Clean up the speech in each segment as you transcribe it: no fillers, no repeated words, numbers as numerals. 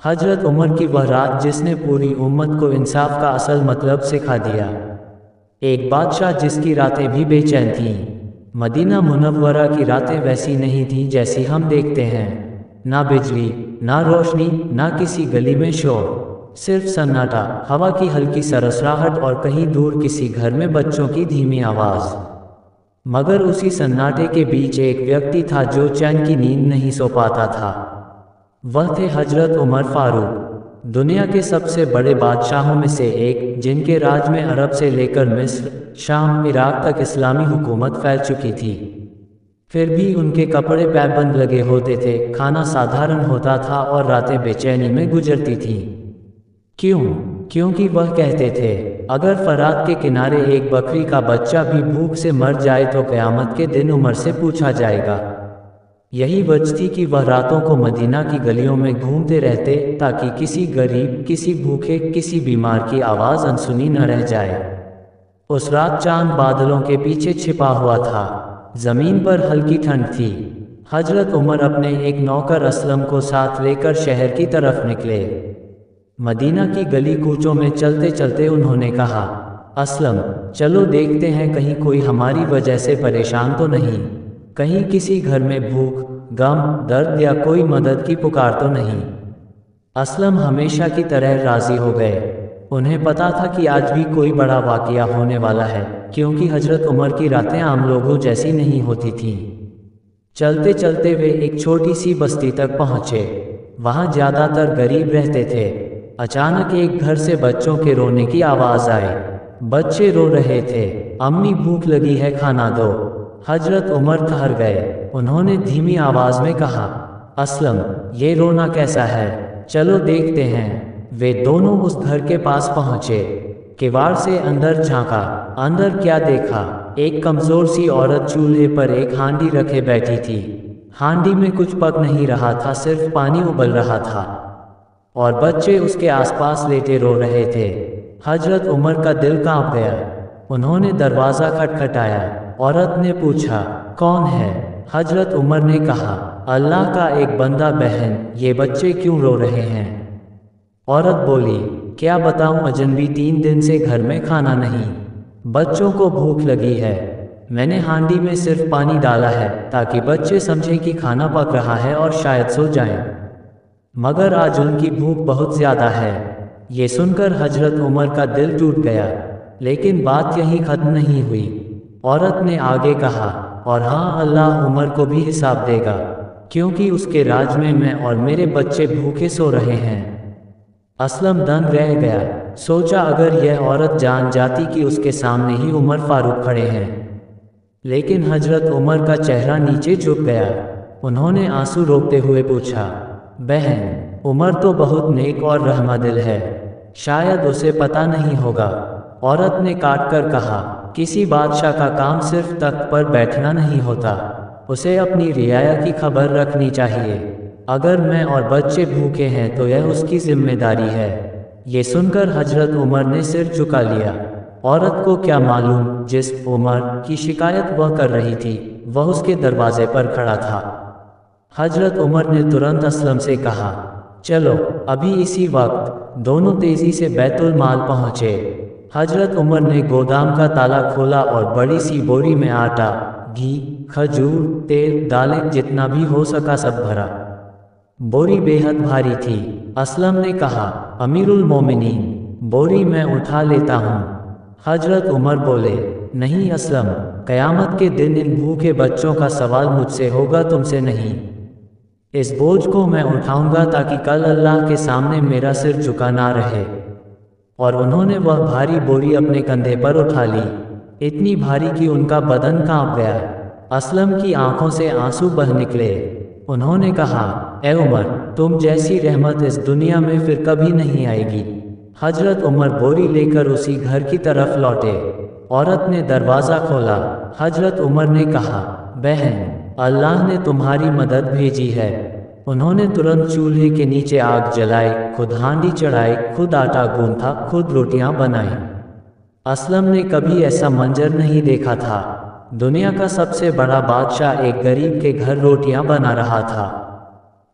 हजरत उमर की वह रात जिसने पूरी उम्मत को इंसाफ का असल मतलब सिखा दिया। एक बादशाह जिसकी रातें भी बेचैन थीं। मदीना मुनव्वरा की रातें वैसी नहीं थीं जैसी हम देखते हैं। ना बिजली, ना रोशनी, ना किसी गली में शोर, सिर्फ सन्नाटा, हवा की हल्की सरसराहट और कहीं दूर किसी घर में बच्चों की धीमी आवाज़। मगर उसी सन्नाटे के बीच एक व्यक्ति था जो चैन की नींद नहीं सो पाता था। वह थे हजरत उमर फारूक, दुनिया के सबसे बड़े बादशाहों में से एक, जिनके राज में अरब से लेकर मिस्र, शाम, इराक तक इस्लामी हुकूमत फैल चुकी थी। फिर भी उनके कपड़े पैबंद लगे होते थे, खाना साधारण होता था और रातें बेचैनी में गुजरती थीं। क्यों? क्योंकि वह कहते थे, अगर फरात के किनारे एक बकरी का बच्चा भी भूख से मर जाए तो क़यामत के दिन उमर से पूछा जाएगा। यही वजह थी कि वह रातों को मदीना की गलियों में घूमते रहते ताकि किसी गरीब, किसी भूखे, किसी बीमार की आवाज़ अनसुनी न रह जाए। उस रात चांद बादलों के पीछे छिपा हुआ था, ज़मीन पर हल्की ठंड थी। हजरत उमर अपने एक नौकर असलम को साथ लेकर शहर की तरफ निकले। मदीना की गली कूचों में चलते चलते उन्होंने कहा, असलम, चलो देखते हैं कहीं कोई हमारी वजह से परेशान तो नहीं, कहीं किसी घर में भूख, गम, दर्द या कोई मदद की पुकार तो नहीं। असलम हमेशा की तरह राज़ी हो गए। उन्हें पता था कि आज भी कोई बड़ा वाक़या होने वाला है, क्योंकि हजरत उमर की रातें आम लोगों जैसी नहीं होती थीं। चलते चलते वे एक छोटी सी बस्ती तक पहुँचे। वहाँ ज़्यादातर गरीब रहते थे। अचानक एक घर से बच्चों के रोने की आवाज़ आई। बच्चे रो रहे थे, अम्मी भूख लगी है, खाना दो। हजरत उमर ठहर गए। उन्होंने धीमी आवाज़ में कहा, असलम, ये रोना कैसा है, चलो देखते हैं। वे दोनों उस घर के पास पहुँचे। किवाड़ से अंदर झांका। अंदर क्या देखा? एक कमज़ोर सी औरत चूल्हे पर एक हांडी रखे बैठी थी। हांडी में कुछ पक नहीं रहा था, सिर्फ पानी उबल रहा था, और बच्चे उसके आसपास लेटे रो रहे थे। हजरत उमर का दिल कांप गया। उन्होंने दरवाज़ा खटखटाया। औरत ने पूछा, कौन है? हजरत उमर ने कहा, अल्लाह का एक बंदा बहन, ये बच्चे क्यों रो रहे हैं? औरत बोली, क्या बताऊं अजनबी, 3 दिन से घर में खाना नहीं, बच्चों को भूख लगी है। मैंने हांडी में सिर्फ पानी डाला है ताकि बच्चे समझें कि खाना पक रहा है और शायद सो जाएं। मगर आज उनकी भूख बहुत ज़्यादा है। ये सुनकर हजरत उमर का दिल टूट गया। लेकिन बात यहीं ख़त्म नहीं हुई। औरत ने आगे कहा, और हाँ, अल्लाह उमर को भी हिसाब देगा, क्योंकि उसके राज में मैं और मेरे बच्चे भूखे सो रहे हैं। असलम दंग रह गया। सोचा, अगर यह औरत जान जाती कि उसके सामने ही उमर फारूक खड़े हैं। लेकिन हजरत उमर का चेहरा नीचे झुक गया। उन्होंने आंसू रोकते हुए पूछा, बहन, उमर तो बहुत नेक और रहमदिल है, शायद उसे पता नहीं होगा। औरत ने काट कर कहा, किसी बादशाह का काम सिर्फ तख्त पर बैठना नहीं होता, उसे अपनी रियाया की खबर रखनी चाहिए। अगर मैं और बच्चे भूखे हैं तो यह उसकी जिम्मेदारी है। ये सुनकर हजरत उमर ने सिर झुका लिया। औरत को क्या मालूम, जिस उमर की शिकायत वह कर रही थी वह उसके दरवाजे पर खड़ा था। हजरत उमर ने तुरंत असलम से कहा, चलो अभी इसी वक्त। दोनों तेजी से बैतुल माल पहुँचे। हजरत उमर ने गोदाम का ताला खोला और बड़ी सी बोरी में आटा, घी, खजूर, तेल, दालें, जितना भी हो सका सब भरा। बोरी बेहद भारी थी। असलम ने कहा, अमीरुल मोमिनीन, बोरी मैं उठा लेता हूँ। हजरत उमर बोले, नहीं असलम, क़यामत के दिन इन भूखे बच्चों का सवाल मुझसे होगा, तुमसे नहीं। इस बोझ को मैं उठाऊंगा ताकि कल अल्लाह के सामने मेरा सिर झुका ना रहे। और उन्होंने वह भारी बोरी अपने कंधे पर उठा ली, इतनी भारी कि उनका बदन कांप गया। असलम की आंखों से आंसू बह निकले। उन्होंने कहा, ए उमर, तुम जैसी रहमत इस दुनिया में फिर कभी नहीं आएगी। हजरत उमर बोरी लेकर उसी घर की तरफ लौटे। औरत ने दरवाज़ा खोला। हजरत उमर ने कहा, बहन, अल्लाह ने तुम्हारी मदद भेजी है। उन्होंने तुरंत चूल्हे के नीचे आग जलाई, खुद हांडी चढ़ाई, खुद आटा गूंथा, खुद रोटियां बनाई। असलम ने कभी ऐसा मंजर नहीं देखा था। दुनिया का सबसे बड़ा बादशाह एक गरीब के घर रोटियां बना रहा था।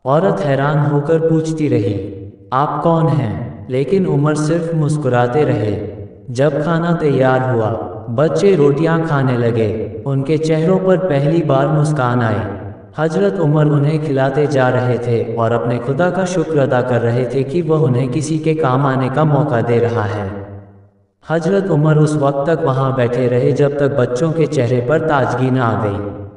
औरत हैरान होकर पूछती रही, آپ کون ہیں؟ لیکن عمر صرف مسکراتے رہے۔ جب کھانا تیار ہوا، بچے روٹیاں کھانے لگے۔ ان کے چہروں پر پہلی بار مسکان آئی۔ حضرت عمر انہیں کھلاتے جا رہے تھے اور اپنے خدا کا شکر ادا کر رہے تھے کہ وہ انہیں کسی کے کام آنے کا موقع دے رہا ہے۔ حضرت عمر اس وقت تک وہاں بیٹھے رہے جب تک بچوں کے چہرے پر تازگی نہ آ گئی۔